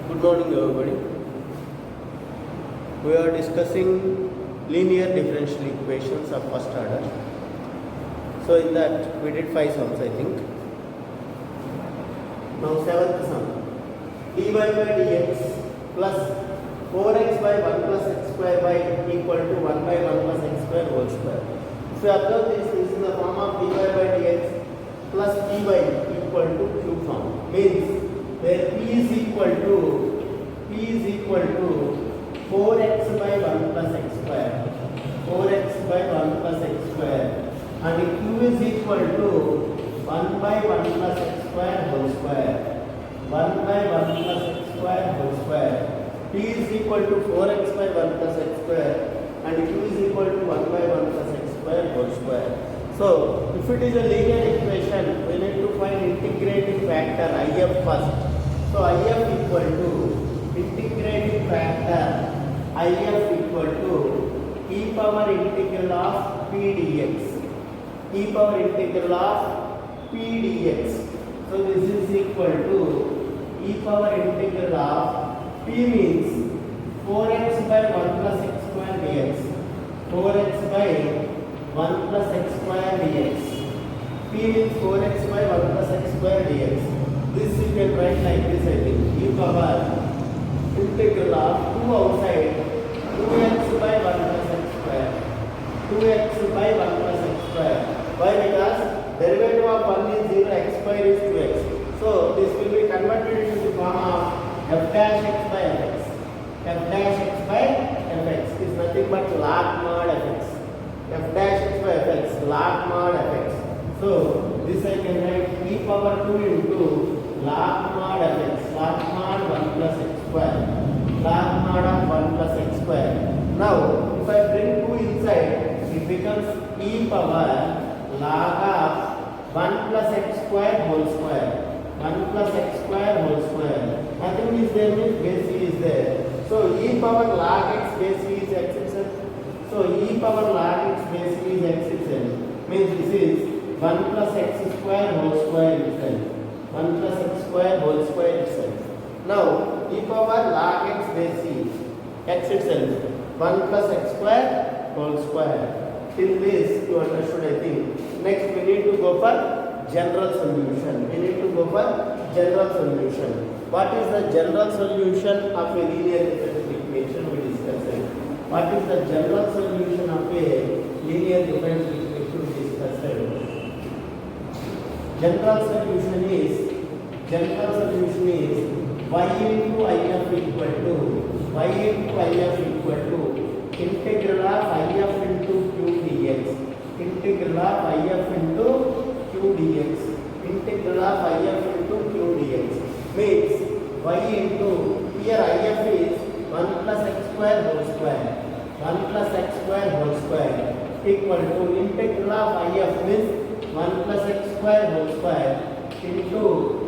Good morning, everybody. We are discussing linear differential equations of first order. So, in that we did 5 sums, I think. Now, 7th sum, dy by dx plus 4x by 1 plus x square by equal to 1 by 1 plus x square whole square. If you observe this is in the form of dy by dx plus dy equal to q form, means where p is equal to 4x by 1 plus x square, 4x by 1 plus x square, and q is equal to 1 by 1 plus x square whole square, 1 by 1 plus x square whole square. P is equal to 4x by 1 plus x square, and q is equal to 1 by 1 plus x square whole square. So, if it is a linear equation, we need to find integrating factor IF first. So, IF equal to integrating factor IF equal to e power integral of p dx, e power integral of p dx. So, this is equal to e power integral of p means 4x by 1 plus x square dx, 4x by 1 plus x square dx. P means 4x by 1 plus x square dx. This you can write like this, I think. E power integral of 2 outside 2x by 1 plus x square. 2x by 1 plus x square. Why? Because derivative of 1 is 0, x square is 2x. So this will be converted into the form of f dash x by fx. F dash x by fx is nothing but log mod fx. F dash x by fx, log mod fx. So this I can write e power 2 into log mod fx, log mod 1 plus x square, log mod of 1 plus x square. Now if I bring 2 inside, it becomes e power log of 1 plus x square whole square, 1 plus x square whole square. Nothing is there, means base e is there. So e power log x base e is x itself. So e power log x base e is x itself, means this is 1 plus x square whole square itself, 1 plus x square whole square itself. Now e power log x base e, x itself, 1 plus x square whole square. Till this you understood, I think. Next we need to go for general solution. We need to go for general solution. What is the general solution of a linear differential equation we discussed? What is the general solution of a linear differential equation we discussed? General solution is y into if equal to integral of if into q dx, integral of if into q dx, integral of if into q dx, means y into, here if is 1 plus x square whole square, 1 plus x square whole square, equal to integral of if means 1 plus x square whole square into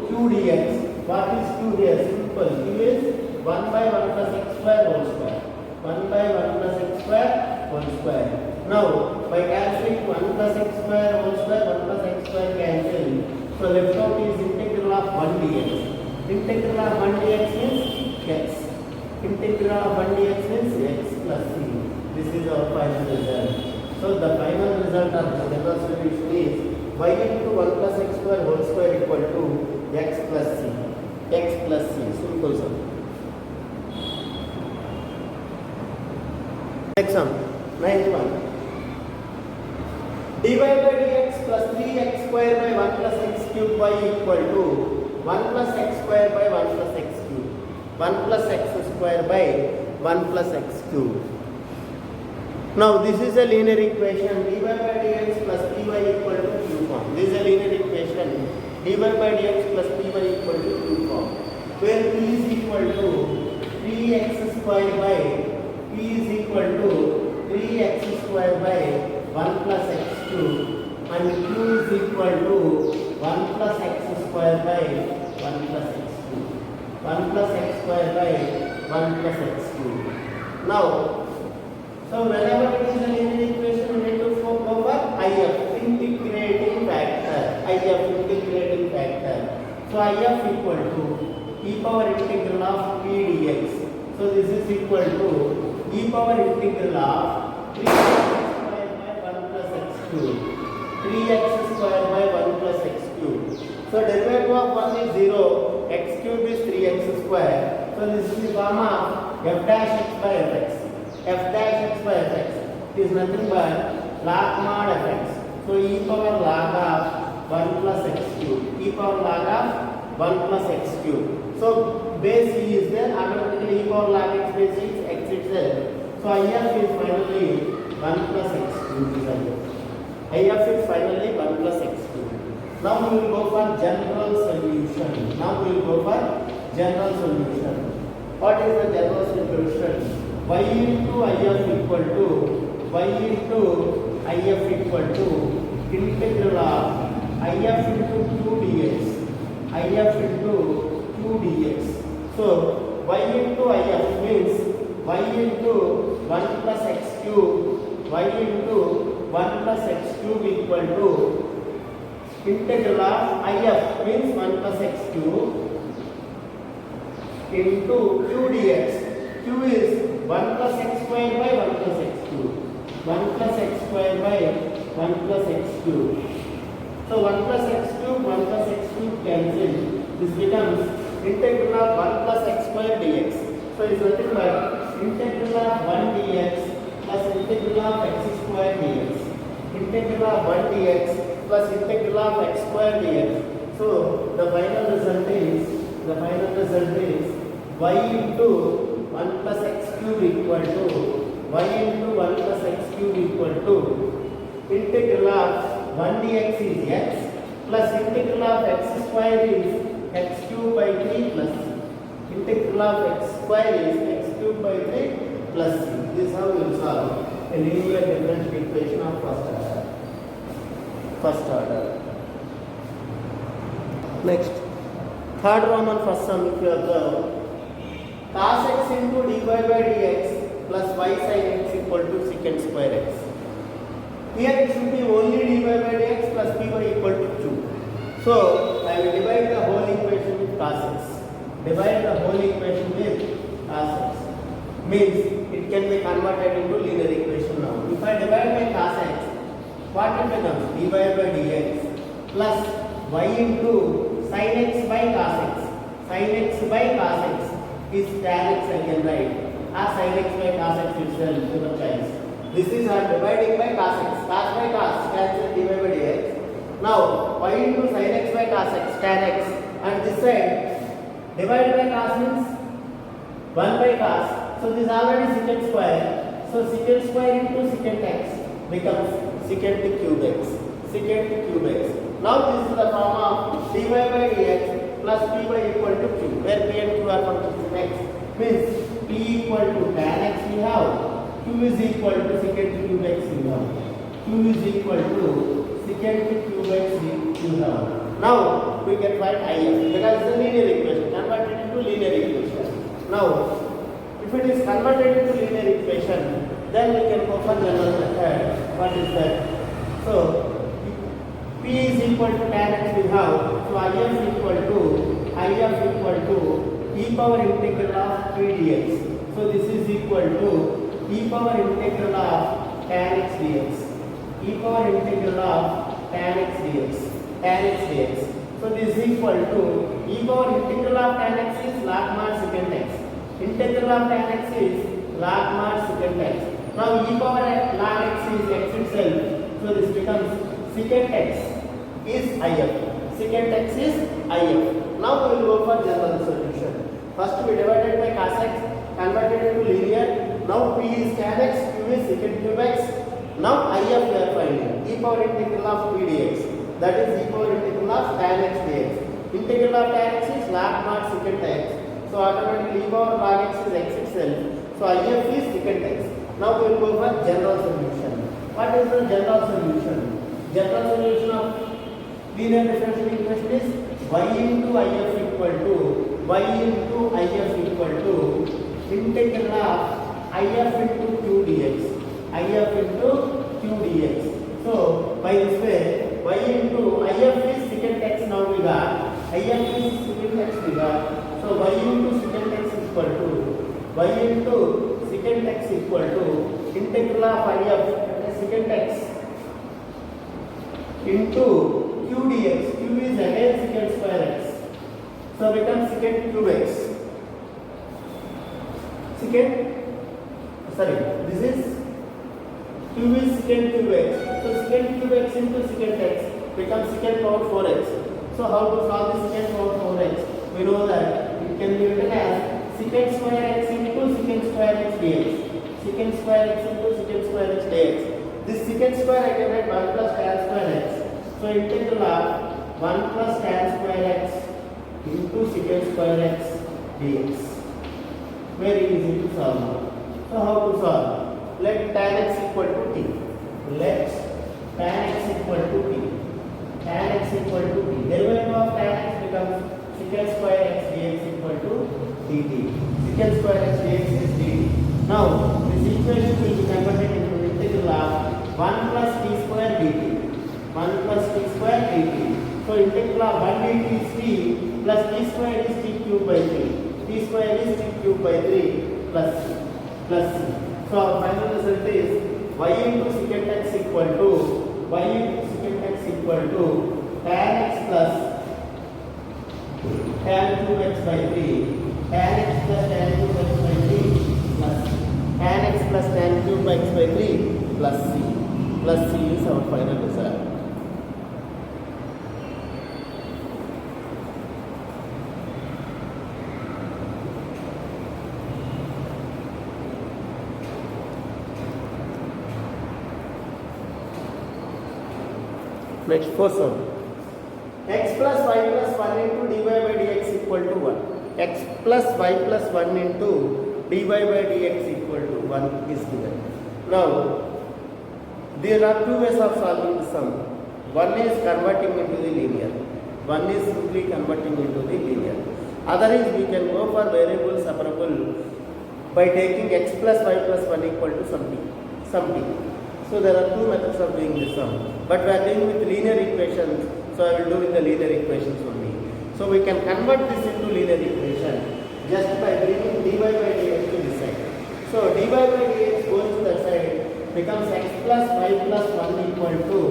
q dx. What is q dx? Simple. Q is 1 by 1 plus x square whole square, 1 by 1 plus x square whole square. Now by cancelling 1 plus x square whole square, 1 plus x square cancel. So left out is integral of 1 dx. Integral of 1 dx means x. Integral of 1 dx means x plus c. This is our final result. So the final result of the general solution is y into 1 plus x square whole square equal to x plus c. X plus c. Simple sum. Next sum, 9th one. dy by dx plus 3x square by 1 plus x cube y equal to 1 plus x square by 1 plus x cube. 1 plus x square by 1 plus x cube. Now this is a linear equation, dy by dx plus py equal to q form. This is a linear equation, dy by dx plus py equal to q form, where p is equal to 3x square by, p is equal to 3x square by 1 plus x cube, and q is equal to 1 plus x square by 1 plus x cube, 1 plus x square by 1 plus x cube. Now, so whenever it is a linear equation, we need to go for IF, integrating factor. IF, integrating factor. So IF equal to e power integral of p dx. So this is equal to e power integral of 3x square by 1 plus x cube. 3x square by 1 plus x cube. So derivative of 1 is 0, x cube is 3x square. So this is the form of f dash x by fx. F dash x by fx is nothing but log mod fx. So e power log of 1 plus x cube. E power log of 1 plus x cube. So base e is there, automatically e power log x base is x itself. So IF is finally 1 plus x cube is IF. IF is finally 1 plus x cube. Now we will go for general solution. What is the general solution? Y into IF equal to integral of IF into 2 dx. So y into IF means y into 1 plus x cube. Y into 1 plus x cube equal to integral of IF means 1 plus x cube into q dx. Q is 1 plus x square by 1 plus x cube. 1 plus x square by 1 plus x cube. So 1 plus x cube cancel. This becomes integral of 1 plus x square dx. So it is nothing but integral of 1 dx plus integral of x square dx. Integral of 1 dx plus integral of x square dx. So the final result is y into 1 plus x cube equal to integral of 1 dx is x plus integral of x square is x cube by 3 plus integral of x square is x cube by 3 plus c. This is how we will solve a linear differential equation of first order. Next, third Roman first sum, if you observe, cos x into dy by dx plus y sin x equal to secant square x. Here it should be only dy by dx plus py equal to q. So I will divide the whole equation with cos x. Means it can be converted into linear equation now. If I divide by cos x, what it becomes? Dy by dx plus y into sin x by cos x. Sin x by cos x is tan x again, right? Sin x by cos x itself to the choice. This is our dividing by cos x. Cos by cos cancel dy by dx. Now y into sin x by cos x tan x, and this side divided by cos means 1 by cos. So this is already secant square. So secant square into secant x becomes secant cube x. Now this is the form of dy by dx plus py equal to q, where p and q are functions in x. Means p equal to tan x we have, q is equal to secant cube x we have. Now we can find IF because it's a linear equation, converted into linear equation. Now if it is converted into linear equation, then we can go for general method. What is that? So P is equal to tan x we have, so IF equal to e power integral of p dx. So this is equal to e power integral of tan x dx. So this is equal to e power integral of tan x is log mod secant x. Integral of tan x is log mod secant x. Now e power log x is x itself. So this becomes secant x is IF. Now we will go for general solution. First we divided by cos x, converted into linear. Now p is tan x, q is secant cube x. Now IF we are finding e power integral of p dx. That is e power integral of tan x dx. Integral of tan x is log mod secant x. So automatically e power log x is x itself. So IF is secant x. Now we will go for general solution. What is the general solution? General solution of linear differential equation is y into IF equal to integral of IF into q dx. So by this way, y into IF is secant x now we got. IF is secant x we got. So y into secant x equal to y into secant x equal to integral of I of secant x into q dx. Q is again secant square x. So becomes secant cube x. This is q is secant cube x. So secant cube x into secant x becomes secant power 4x. So how to solve this secant power 4x? We know that it can be written as secant square x into secant square x dx. Secant square x into secant square x dx. This secant square I can write 1 plus tan square x. So integral of 1 plus tan square x into secant square x dx. Very easy to solve. So how to solve? Let tan x equal to t. Let tan x equal to t. Tan x equal to t. Derivative of tan x becomes secant square x dx equal to dt. Secant square x dx is dt. Now this equation will be converted into integral of 1 plus t square dt. 1 plus t square dt. So integral of 1 dt is t plus t square is t cube by 3. T square is t cube by 3 plus c. So our final result is y into secant x equal to y into secant x equal to tan x plus tan cube x by 3. Tan x plus tan cube x by 3 plus tan x plus tan cube x by 3 plus c. Plus c is our final result. Next first one. X plus y plus 1 into dy by dx equal to 1. X plus y plus 1 into dy by dx equal to 1 is given. Now, there are two ways of solving the sum. One is converting into the linear. One is simply converting into the linear. Other is we can go for variable separable by taking x plus y plus 1 equal to some t. So there are two methods of doing this sum. But we are dealing with linear equations, so I will do with the linear equations only. So we can convert this into linear equation just by bringing dy by dx to this side. So dy by dx goes to that side, becomes x plus y plus 1 equal to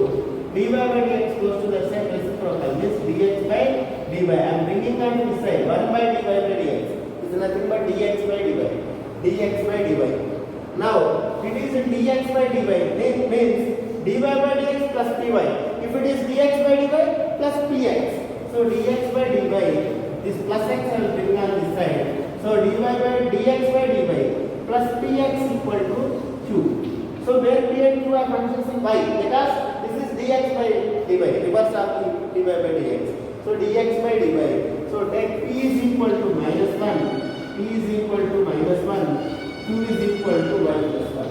dy by dx goes to that side reciprocal, means dx by dy. I am bringing on to this side 1 by dy by dx is nothing but dx by dy. Dx by dy. Now it is dx by dy, means dy by dx plus py. If it is dx by dy plus px, so dx by dy, this plus x I will bring on this side. So dy by dx by dy plus px equal to q. So where p and q are functions in y, because this is dx by dy, reverse of dy by dx. So dx by dy. So take p is equal to minus 1, p is equal to minus 1, q is equal to y plus 1.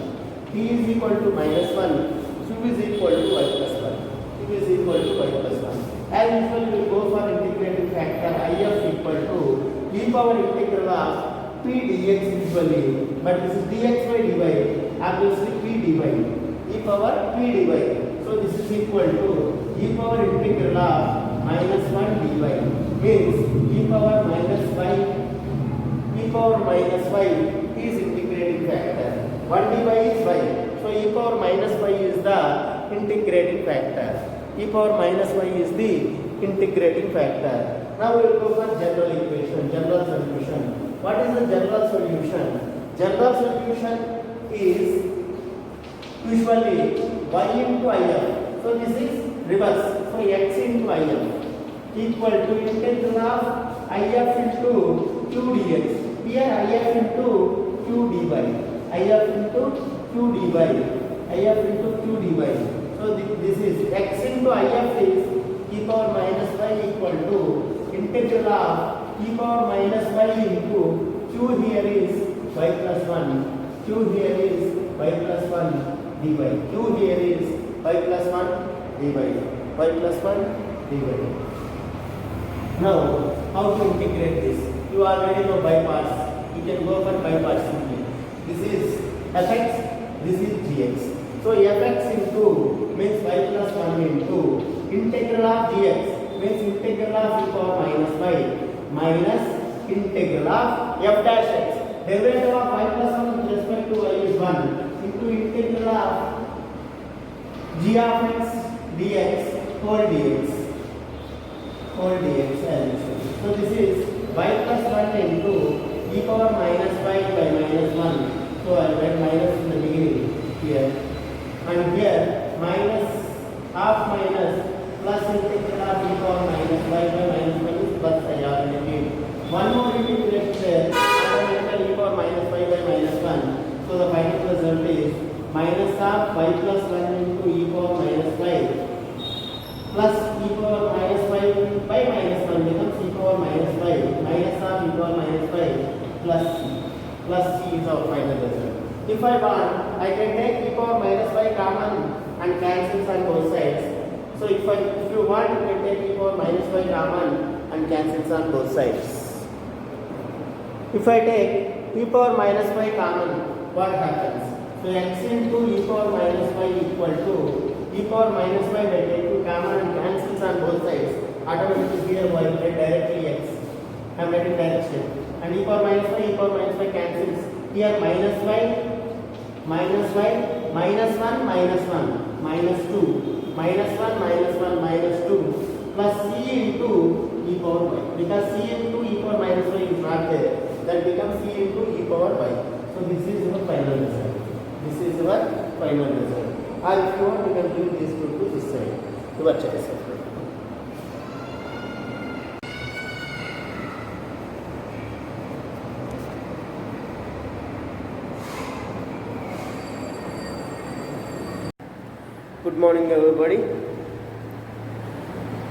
P is equal to minus 1, q is equal to y plus 1. Q is equal to y plus 1. As usual, we will go for integrating factor I of equal to e power integral of p dx usually. But this is dx by dy, obviously p dy. E power p dy. So this is equal to e power integral of minus 1 dy. Means e power minus y. E power minus y is integrating factor. 1 dy is y. So e power minus y is the integrating factor. E power minus y is the integrating factor. Now we will go for general equation, general solution. What is the general solution? General solution is usually y into if. So this is reverse. So x into if equal to integral of if into q dx. Here if into q dy. if into q dy. if into q dy. So this is x into if is e power minus y equal to integral of e power minus y into q here is y plus 1. Q here is y plus 1 dy. Q here is y plus 1 dy. Y plus 1 dy. Now how to integrate this? You already know by parts. You can go for by parts simply. This is fx, this is gx. So fx into means y plus 1 into integral of gx means integral of e power minus y minus integral of f dash x. Derivative of y plus 1 with respect to y is 1 into integral of g of x dx whole dx. So this is y plus 1 into e power minus 5 by minus 1. So I write minus in the beginning here. And here minus half minus plus integral of e power minus 5 by minus 1 is plus I already did. One more integration automatically e power minus 5 by minus 1. So the final result is minus half y plus 1 into e power minus 5 plus e power minus 5 by minus 1 becomes e power minus 5 minus half e power minus 5 plus c is our final result. If I want, I can take e power minus 5 common and cancels on both sides. So if you want, you can take e power minus 5 common and cancels on both sides. If I take e power minus 5 common, what happens? So x into e power minus 5 equal to e power minus 5 by taking common and cancels on both sides. Automatically here I will write directly x. I am writing direction. And e power minus 5 cancels. Here minus 5, minus 1, minus 1, minus 2, minus 1, minus 2, plus c into e power y. Because c into e power minus 5 is not there. That becomes c into e power y. So this is your final result. This is your final result. Or if you want, you can bring these two to this side. Your choice. Good morning, everybody.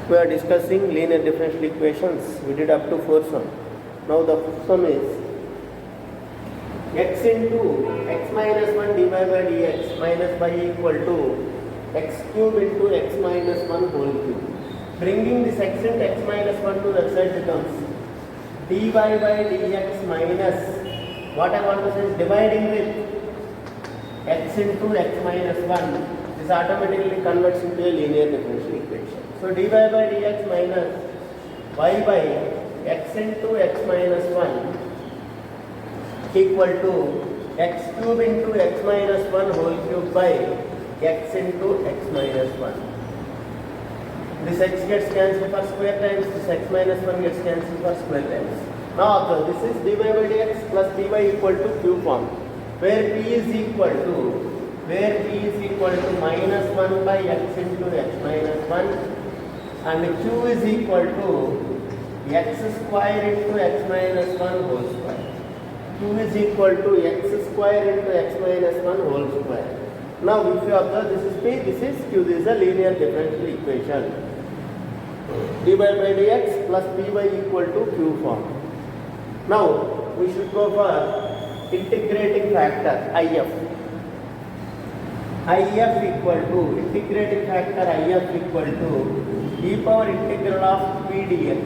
We are discussing linear differential equations. We did up to 4 sum. Now the fifth sum is x into x minus 1 divided by dx minus y equal to x cube into x minus 1 whole cube. Bringing this x into x minus 1 to that side becomes dy by dx minus, what I want to say is dividing with x into x minus 1. This automatically converts into a linear differential equation. So dy by dx minus y by x into x minus 1 equal to x cube into x minus 1 whole cube by x into x minus 1. This x gets cancelled for square times, this x minus 1 gets cancelled for square times. Now observe, this is dy by dx plus dy equal to q form, where p is equal to minus 1 by x into x minus 1 and q is equal to x square into x minus 1 whole square. Q is equal to x square into x minus 1 whole square. Now if you observe, this is p, this is q, this is a linear differential equation. dy by dx plus dy equal to q form. Now we should go for integrating factor if. if equal to integrating factor if equal to e power integral of p dx.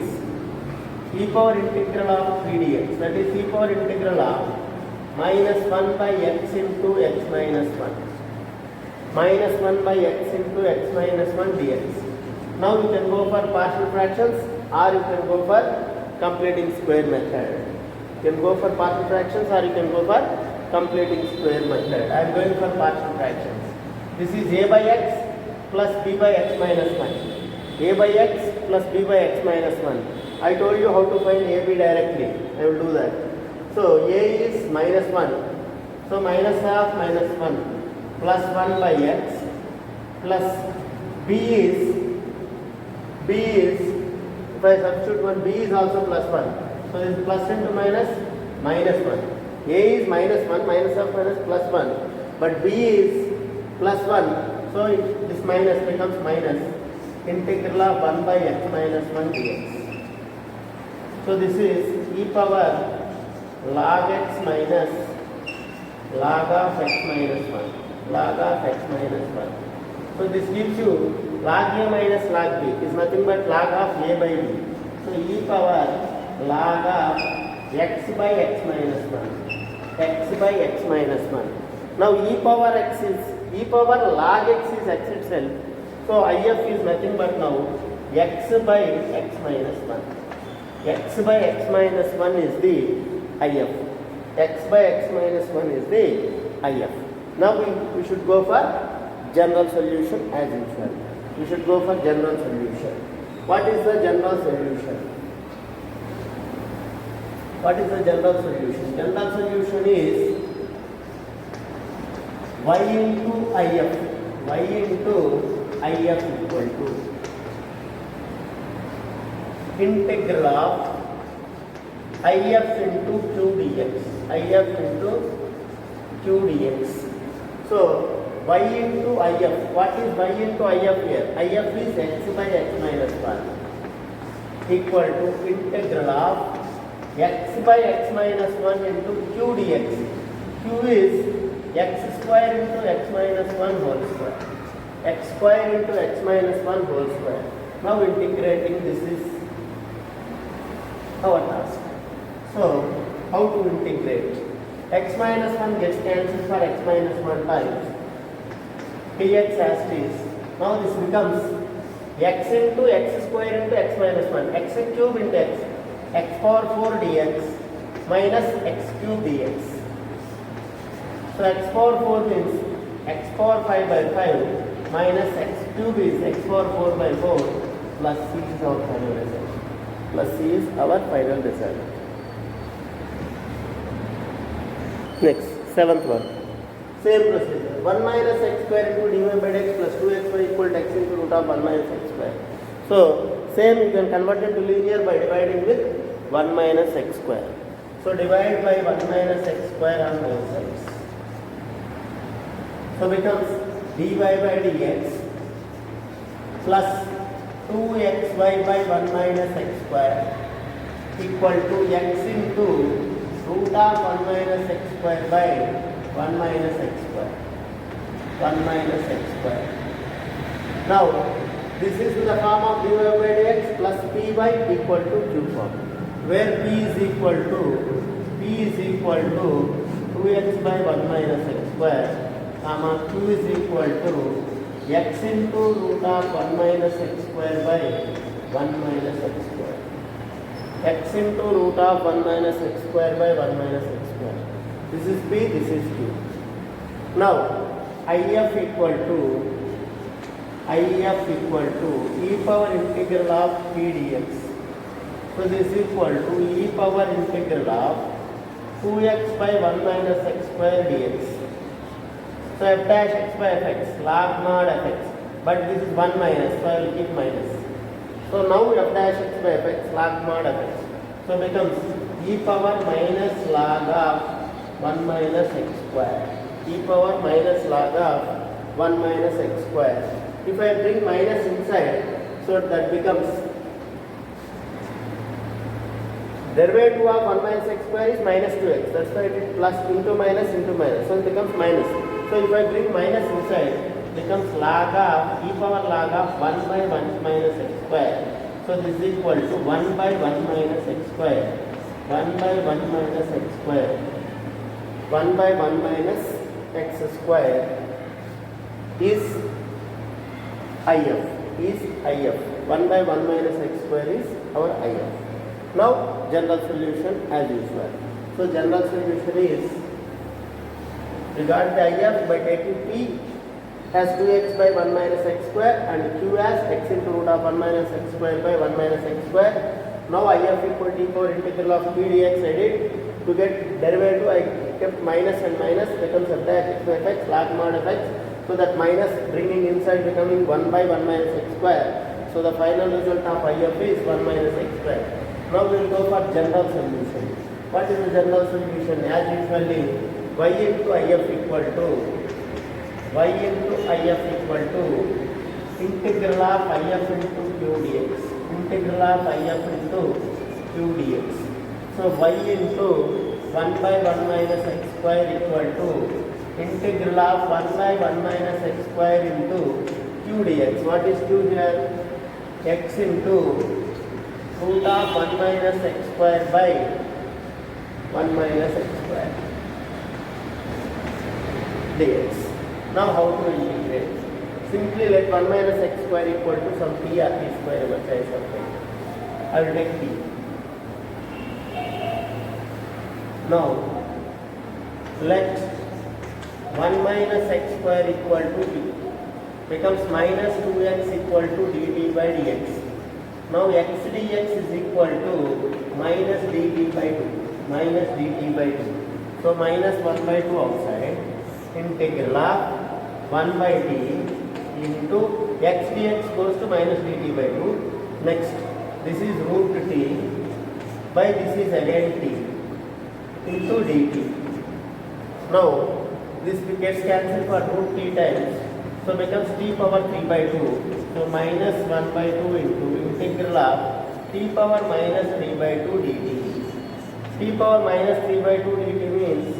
E power integral of p dx, that is e power integral of minus 1 by x into x minus 1. Minus 1 by x into x minus 1 dx. Now you can go for partial fractions or you can go for completing square method. You can go for partial fractions or you can go for completing square method. I am going for partial fractions. This is a by x plus b by x minus 1. A by x plus b by x minus 1. I told you how to find AB directly. I will do that. So A is minus 1. So minus half minus 1 plus 1 by x plus B is if I substitute 1, B is also plus 1. So this is plus into minus 1. A is minus 1, minus half minus plus 1. But B is plus 1. So this minus becomes minus integral of 1 by x minus 1 dx. So this is e power log x minus log of x minus 1. Log of x minus 1. So this gives you log a minus log b is nothing but log of a by b. So e power log of x by x minus 1. X by x minus 1. Now e power log x is x itself. So if is nothing but now x by x minus 1. x by x minus 1 is the IF. X by x minus 1 is the IF. Now we should go for general solution as usual. We should go for general solution. What is the general solution? What is the general solution? General solution is y into IF. Y into IF equal to integral of IF into Q dx. IF into Q dx. So y into IF. What is y into IF here? IF is x by x minus 1 equal to integral of x by x minus 1 into Q dx. Q is x square into x minus 1 whole square. X square into x minus 1 whole square. Now integrating, this is our task. So how to integrate? X minus 1 gets cancelled for x minus 1 times. Dx as it is. Now this becomes x into x square into x minus 1. X cube into x. X power 4 dx minus x cube dx. So x power 4 means x power 5 by 5 minus x cube is x power 4 by 4 plus c is our final result. Plus c is our final result. Next, seventh one. Same procedure. 1 minus x square into dy by dx plus 2xy equal to x into root of 1 minus x square. So same, you can convert it to linear by dividing with 1 minus x square. So divide by 1 minus x square on both sides. So becomes dy by dx plus 2xy by 1 minus x square equal to x into root of 1 minus x square by 1 minus x square. 1 minus x square. Now this is in the form of dy by dx plus py equal to q form, where p is equal to 2x by 1 minus x square, comma q is equal to x into root of 1 minus x square by 1 minus x square. X into root of 1 minus x square by 1 minus x square. This is p, this is q. Now IF equal to e power integral of p dx. So this is equal to e power integral of 2x by 1 minus x square dx. So f dash x by fx, log mod fx, but this is 1 minus, so I will keep minus. So now f dash x by fx, log mod fx. So becomes e power minus log of 1 minus x square. E power minus log of 1 minus x square. If I bring minus inside, so that becomes derivative of 1 minus x square is minus 2x. That's why it is plus into minus into minus. So it becomes minus. So if I bring minus inside, becomes log of e power log of 1 by 1 minus x square. So this is equal to 1 by 1 minus x square. 1 by 1 minus x square. 1 by 1 minus x square is IF. 1 by 1 minus x square is our IF. Now general solution as usual. So general solution is, regard the IF by taking p as 2x by 1 minus x square and q as x into root of 1 minus x square by 1 minus x square. Now IF equal to e power integral of p dx I did. To get derivative I kept minus and minus, becomes f dash x by fx, log mod fx. So that minus bringing inside becoming 1 by 1 minus x square. So the final result of IF is 1 minus x square. Now we will go for general solution. What is the general solution? As usually, y into IF equal to integral of IF into q dx. Integral of IF into q dx. So y into 1 by 1 minus x square equal to integral of 1 by 1 minus x square into q dx. What is q here? X into root of 1 minus x square by 1 minus x square dx. Now how to integrate? Simply let 1 minus x square equal to some p or p square over size of it. I will take p. Now let 1 minus x square equal to d becomes minus 2x equal to dt by dx. Now x dx is equal to minus dt by 2. Minus dt by 2. So minus 1 by 2 outside. Integral of 1 by t into x dx goes to minus dt by 2. Next, this is root t by this is again t into dt. Now this gets cancelled for root t times, so becomes t power 3 by 2. So minus 1 by 2 into integral of t power minus 3 by 2 dt. T power minus 3 by 2 dt means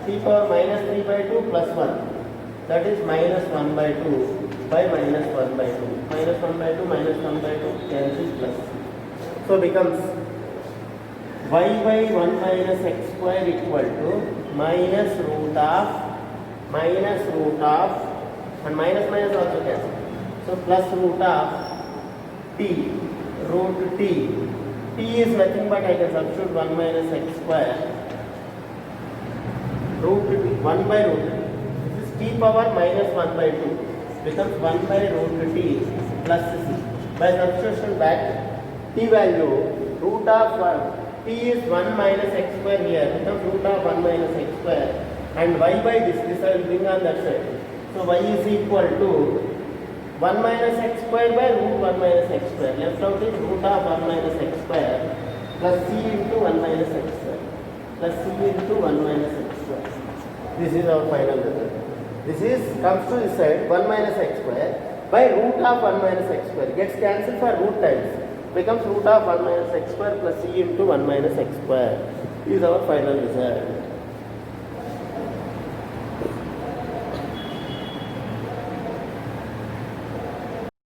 t power minus 3 by 2 plus 1. That is minus 1 by 2 by minus 1 by 2. Minus 1 by 2 minus 1 by 2 cancels plus. So becomes y by 1 minus x square equal to minus root of and minus minus also cancel. So plus root of t, root t. T is nothing but I can substitute 1 minus x square. Root t, 1 by root t. This is t power minus 1 by 2. Becomes 1 by root t plus c. By substitution back, t value root of 1. T is 1 minus x square here, becomes root of 1 minus x square, and y by this I will bring on that side. So y is equal to 1 minus x square by root 1 minus x square. Left out is root of 1 minus x square plus c into 1 minus x square plus c into 1 minus x square. This is our final result. This is comes to this side 1 minus x square by root of 1 minus x square. Gets cancelled for root times. Becomes root of 1 minus x square plus c into 1 minus x square is our final result.